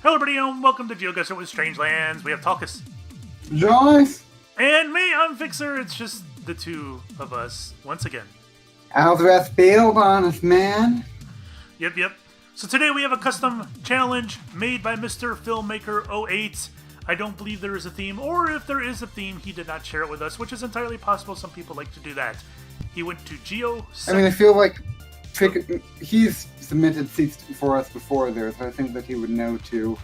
Hello everybody and welcome to GeoGuessr with Strangelands. We have Talkus. Joyce! And me, I'm Fixer. It's just the two of us once again. How's the rest feel, honest man? Yep. So today we have a custom challenge made by Mr. Filmmaker 08. I don't believe there is a theme, or if there is a theme, he did not share it with us, which is entirely possible. Some people like to do that. He went to GeoSettr. I mean, I feel like he's submitted seats for us before there, so I think that he would know to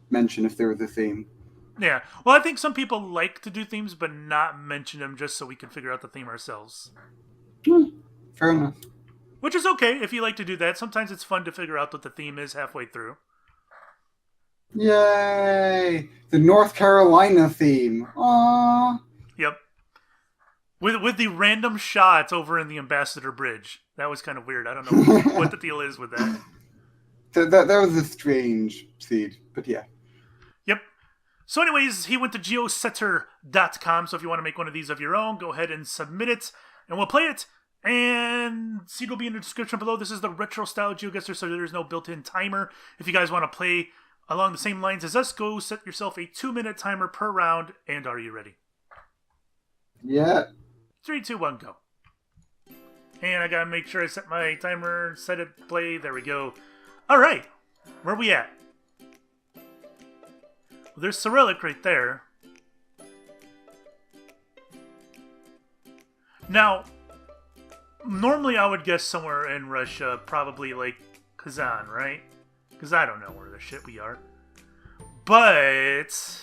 mention if there was a theme. Yeah, well, I think some people like to do themes, but not mention them just so we can figure out the theme ourselves. Fair enough. Which is okay if you like to do that. Sometimes it's fun to figure out what the theme is halfway through. Yay! The North Carolina theme. Aww. Yep. With the random shots over in the Ambassador Bridge. That was kind of weird. I don't know what the deal is with that. That was a strange seed, but yeah. Yep. So anyways, he went to geosettr.com, so if you want to make one of these of your own, go ahead and submit it, and we'll play it. And seed will be in the description below. This is the retro-style GeoGuessr, so there's no built-in timer. If you guys want to play along the same lines as us, go set yourself a 2-minute timer per round, and are you ready? Yeah. 3, 2, 1, go. And I gotta make sure I set my timer, set it, play. There we go. Alright. Where are we at? Well, there's Cyrillic right there. Now, normally I would guess somewhere in Russia, probably like Kazan, right? Because I don't know where the shit we are. But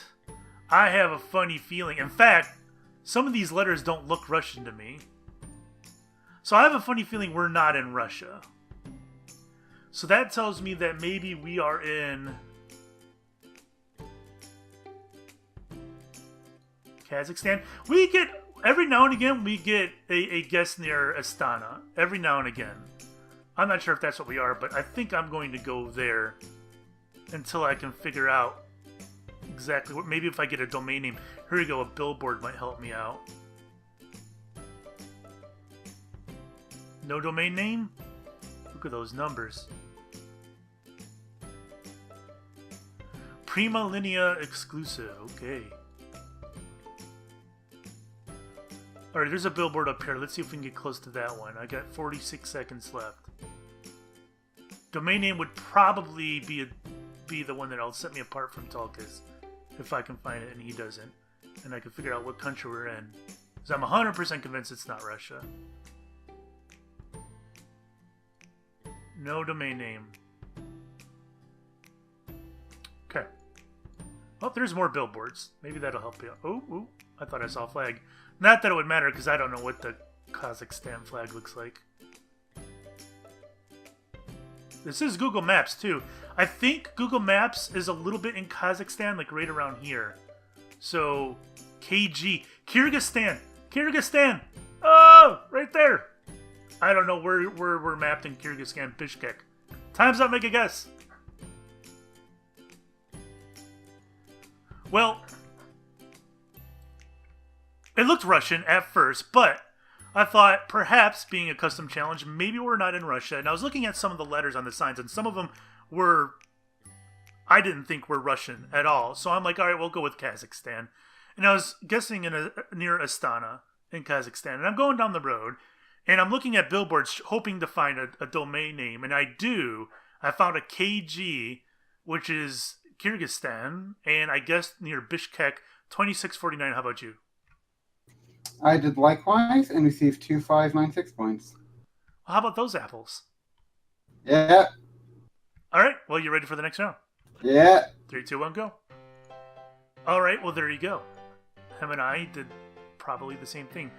I have a funny feeling. In fact, some of these letters don't look Russian to me. So I have a funny feeling we're not in Russia. So that tells me that maybe we are in Kazakhstan. We get, every now and again, we get a guess near Astana. Every now and again. I'm not sure if that's what we are, but I think I'm going to go there until I can figure out exactly what. Maybe if I get a domain name. Here we go, a billboard might help me out. No domain name? Look at those numbers. Prima Linea exclusive, okay. Alright, there's a billboard up here. Let's see if we can get close to that one. I got 46 seconds left. Domain name would probably be the one that'll set me apart from Talkus. If I can find it and he doesn't. And I can figure out what country we're in. Because I'm 100% convinced it's not Russia. No domain name. Okay. Oh, there's more billboards. Maybe that'll help you. Oh, I thought I saw a flag. Not that it would matter, because I don't know what the Kazakhstan flag looks like. This is Google Maps, too. I think Google Maps is a little bit in Kazakhstan, like right around here. So, KG. Kyrgyzstan! Oh, right there! I don't know where we're mapped in Kyrgyzstan, Bishkek. Time's up, make a guess. Well, it looked Russian at first, but I thought perhaps being a custom challenge, maybe we're not in Russia. And I was looking at some of the letters on the signs, and some of them were, I didn't think were Russian at all. So I'm like, all right, we'll go with Kazakhstan. And I was guessing near Astana in Kazakhstan. And I'm going down the road, and I'm looking at billboards hoping to find a domain name. And I do. I found a KG, which is Kyrgyzstan, and I guessed near Bishkek, 2649. How about you? I did likewise and received 2596 points. Well, how about those apples? Yeah. All right. Well, you ready for the next round? Yeah. 3, 2, 1, go. All right. Well, there you go. Him and I did probably the same thing.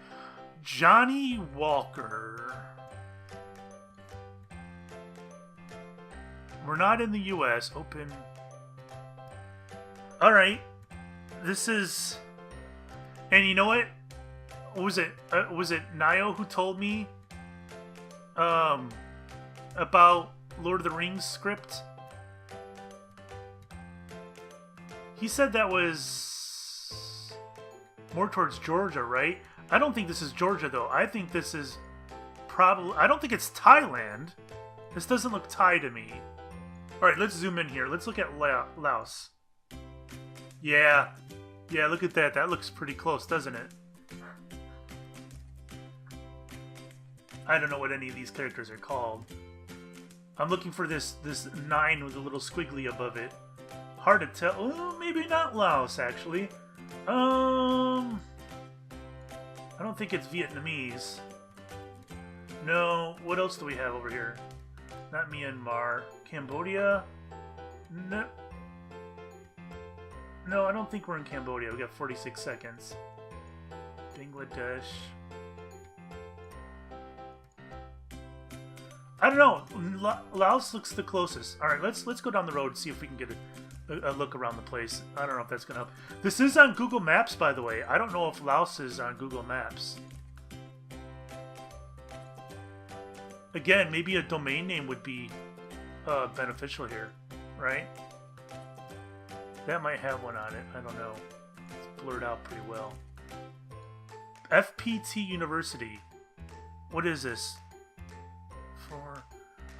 Johnny Walker. We're not in the U.S. Open. All right. This is... And you know what? Was it Nio who told me about Lord of the Rings script? He said that was more towards Georgia, right? I don't think this is Georgia, though. I think this is probably... I don't think it's Thailand. This doesn't look Thai to me. All right, let's zoom in here. Let's look at Laos. Yeah. Yeah, look at that. That looks pretty close, doesn't it? I don't know what any of these characters are called. I'm looking for this 9 with a little squiggly above it. Hard to tell. Oh, maybe not Laos, actually. I don't think it's Vietnamese. No. What else do we have over here? Not Myanmar. Cambodia? No. No, I don't think we're in Cambodia. We got 46 seconds. Bangladesh. I don't know. Laos looks the closest. All right, let's go down the road and see if we can get a look around the place. I don't know if that's gonna help. This is on Google Maps, by the way. I don't know if Laos is on Google Maps. Again, maybe a domain name would be beneficial here, right? That might have one on it. I don't know. It's blurred out pretty well. FPT University. What is this?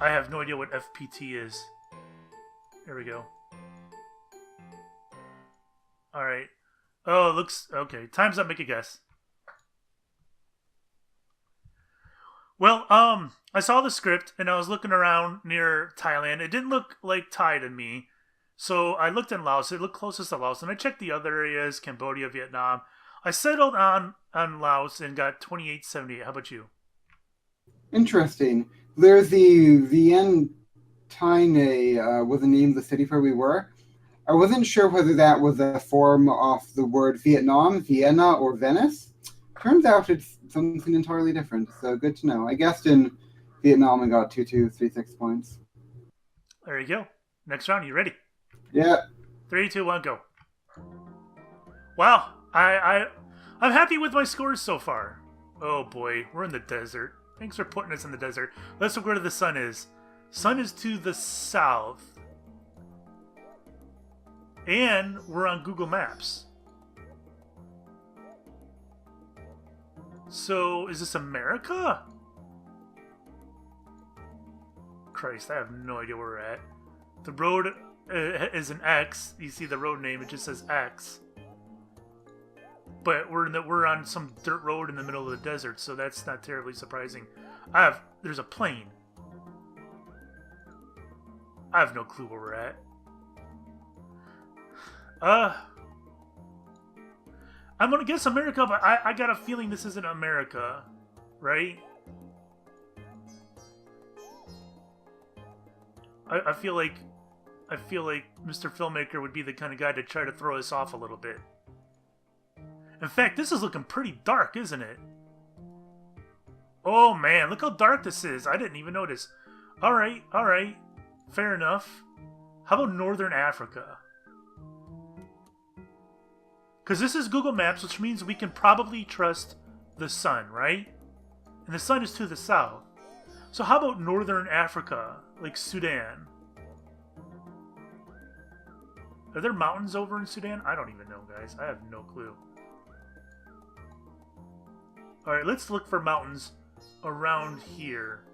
I have no idea what FPT is. There we go. Alright. Oh, it looks... Okay, time's up. Make a guess. Well, I saw the script, and I was looking around near Thailand. It didn't look like Thai to me. So I looked in Laos. It looked closest to Laos. And I checked the other areas, Cambodia, Vietnam. I settled on Laos and got 2878. How about you? Interesting. There's the Vien Taine was the name of the city where we were. I wasn't sure whether that was a form of the word Vietnam, Vienna, or Venice. Turns out it's something entirely different, so good to know. I guessed in Vietnam and got 2236 points. There you go. Next round, you ready? Yeah. 3, 2, 1, go. Wow, I'm happy with my scores so far. Oh boy, we're in the desert. Thanks for putting us in the desert. Let's look where the sun is. Sun is to the south. And we're on Google Maps. So, is this America? Christ, I have no idea where we're at. The road is an X. You see the road name, it just says X. But we're on some dirt road in the middle of the desert, so that's not terribly surprising. There's a plane. I have no clue where we're at. I'm gonna guess America, but I got a feeling this isn't America, right? I feel like Mr. Filmmaker would be the kind of guy to try to throw us off a little bit. In fact, this is looking pretty dark, isn't it? Oh man, look how dark this is. I didn't even notice. Alright. Fair enough. How about Northern Africa? Because this is Google Maps, which means we can probably trust the sun, right? And the sun is to the south. So how about Northern Africa, like Sudan? Are there mountains over in Sudan? I don't even know, guys. I have no clue. Alright, let's look for mountains around here.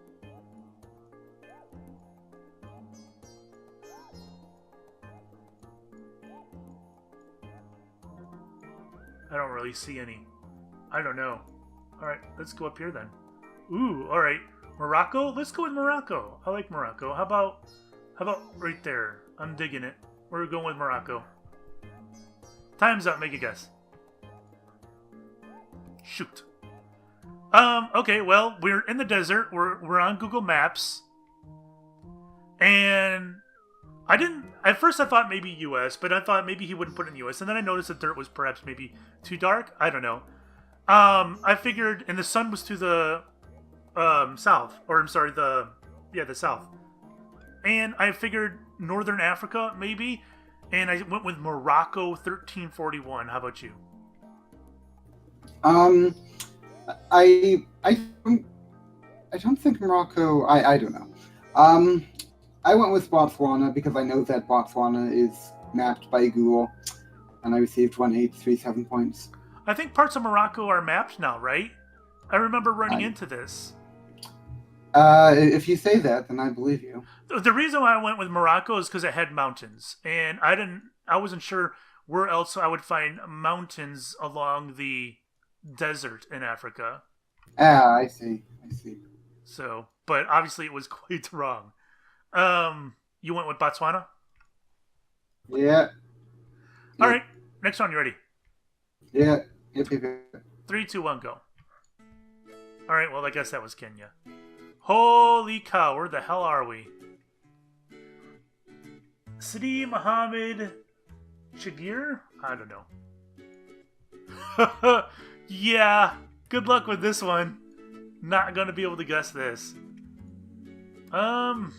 I don't really see any. I don't know. Alright, let's go up here then. Ooh, alright. Morocco? Let's go with Morocco. I like Morocco. How about right there? I'm digging it. We're going with Morocco. Time's up. Make a guess. Shoot. Okay, well, we're in the desert. We're on Google Maps. And at first I thought maybe US, but I thought maybe he wouldn't put in US. And then I noticed the dirt was perhaps maybe too dark. I don't know. I figured, and the sun was to the south. Or, I'm sorry, the south. And I figured Northern Africa, maybe. And I went with Morocco 1341. How about you? I don't think Morocco. I don't know. I went with Botswana because I know that Botswana is mapped by Google, and I received 1837 points. I think parts of Morocco are mapped now, right? I remember running into this. If you say that, then I believe you. The reason why I went with Morocco is because it had mountains, and I wasn't sure where else I would find mountains along the desert in Africa. Ah, I see. I see. So, but obviously it was quite wrong. You went with Botswana. Yeah. All Yep. right, next one. You ready? Yeah. Yep. Yep. Yep. 3, 2, 1, go. All right. Well, I guess that was Kenya. Holy cow! Where the hell are we? Sidi Mohammed Shagir? I don't know. Yeah. Good luck with this one. Not gonna be able to guess this. Looks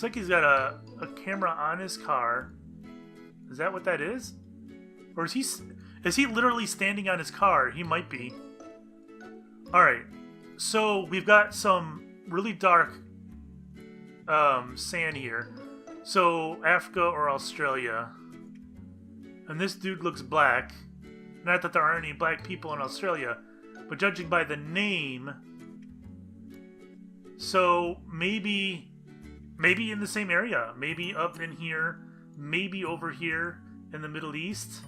like he's got a camera on his car. Is that what that is? Or is he literally standing on his car? He might be. Alright. So we've got some really dark sand here. So Africa or Australia. And this dude looks black. Not that there aren't any black people in Australia, but judging by the name, so maybe in the same area, maybe up in here, maybe over here in the Middle East.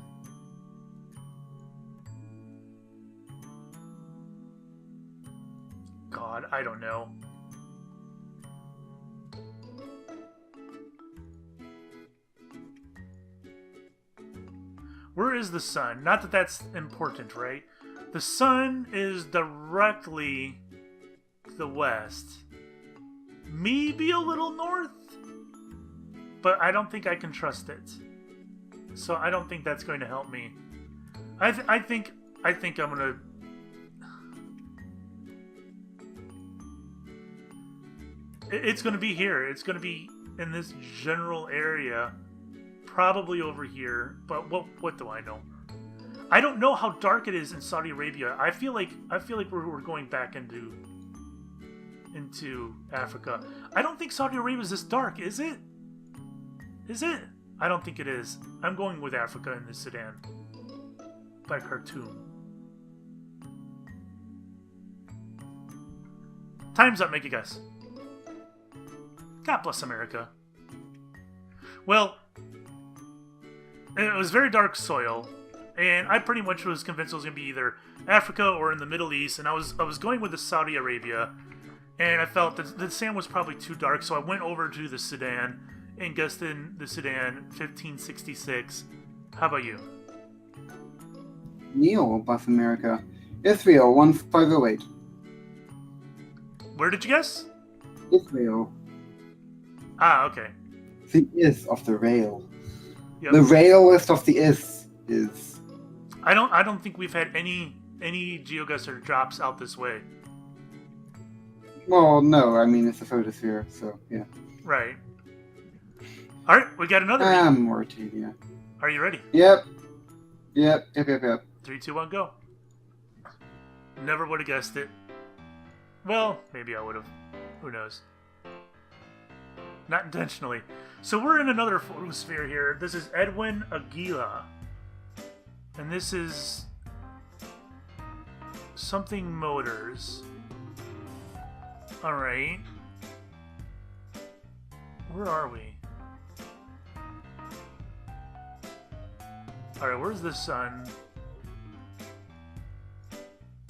God, I don't know. Where is the sun? Not that that's important, right? The sun is directly to the west. Maybe a little north? But I don't think I can trust it. So I don't think that's going to help me. I think I'm gonna... It's gonna be here. It's gonna be in this general area. Probably over here, but what do I know? I don't know how dark it is in Saudi Arabia. I feel like we're going back into Africa. I don't think Saudi Arabia is this dark, is it? Is it? I don't think it is. I'm going with Africa in the Sudan. By Khartoum. Time's up, make a guess. God bless America. Well, it was very dark soil, and I pretty much was convinced it was going to be either Africa or in the Middle East, and I was going with the Saudi Arabia, and I felt that the sand was probably too dark, so I went over to the Sudan and guessed in the Sudan 1566. How about you? Neil, Buff America. Israel, 1508. Where did you guess? Israel. Ah, okay. The is of the rail. Yep. The railist of the is. I don't think we've had any GeoGuessr drops out this way. Well, no, I mean it's a photosphere, so yeah. Right. All right, we got another. Mauritania. Are you ready? Yep. 3, 2, 1, go. Never would have guessed it. Well, maybe I would have. Who knows? Not intentionally. So we're in another photosphere here. This is Edwin Aguila. And this is something motors. Alright. Where are we? Alright, where's the sun?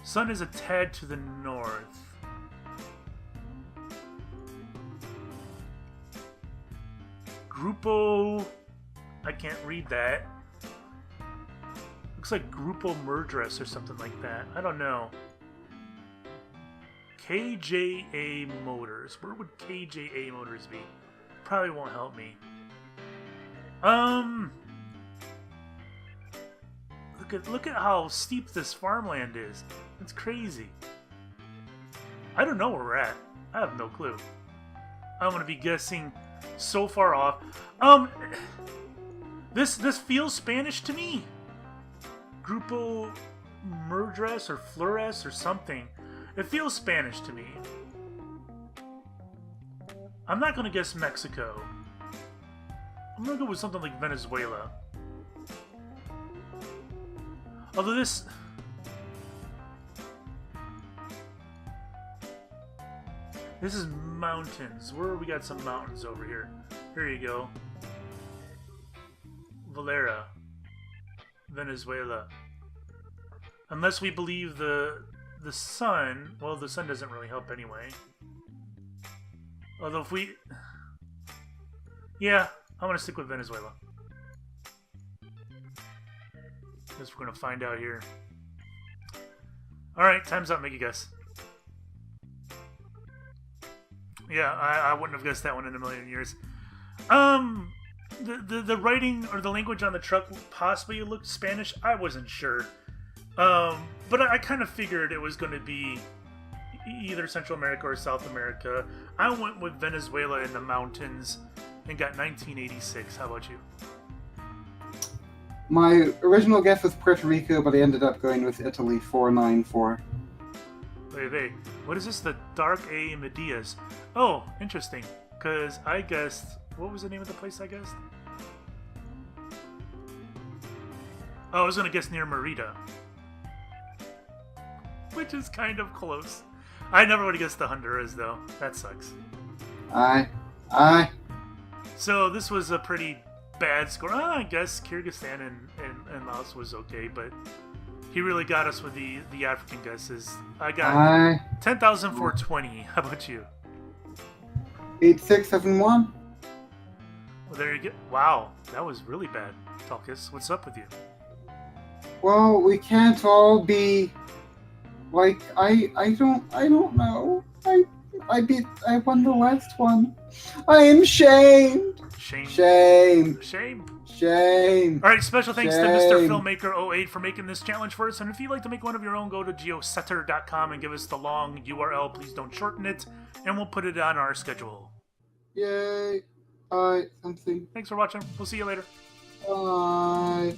Sun is a tad to the north. Grupo... I can't read that. Looks like Grupo Murdress or something like that. I don't know. KJA Motors. Where would KJA Motors be? Probably won't help me. Look at how steep this farmland is. It's crazy. I don't know where we're at. I have no clue. I'm gonna be guessing so far off. This feels Spanish to me. Grupo Murdress or Flores or something. It feels Spanish to me. I'm not gonna guess Mexico. I'm gonna go with something like Venezuela. Although this... This is mountains. Where we got some mountains over here? Here you go. Valera, Venezuela. Unless we believe the sun. Well, the sun doesn't really help anyway. Although if we... Yeah, I'm going to stick with Venezuela. Guess we're going to find out here. Alright, time's up. Make a guess. Yeah, I wouldn't have guessed that one in a million years. The writing or the language on the truck possibly looked Spanish. I wasn't sure. But I kind of figured it was going to be either Central America or South America. I went with Venezuela in the mountains and got 1986. How about you? My original guess was Puerto Rico, but I ended up going with Italy, 494. Wait. What is this? The Dark A Medias. Oh, interesting. Because I guessed... What was the name of the place I guessed? Oh, I was going to guess near Merida. Which is kind of close. I never would have guessed the Honduras, though. That sucks. Aye. So this was a pretty bad score. I guess Kyrgyzstan and Laos was okay, but he really got us with the African guesses. I got 10,420. How about you? 8671. Well, there you go. Wow, that was really bad. Talkus, what's up with you? Well, we can't all be like I don't know. I won the last one. I am shamed. Shame. All right, special thanks to Mr. Filmmaker08 for making this challenge for us. And if you'd like to make one of your own, go to geosettr.com and give us the long URL. Please don't shorten it, and we'll put it on our schedule. Yay. Something. Thanks for watching. We'll see you later. Bye.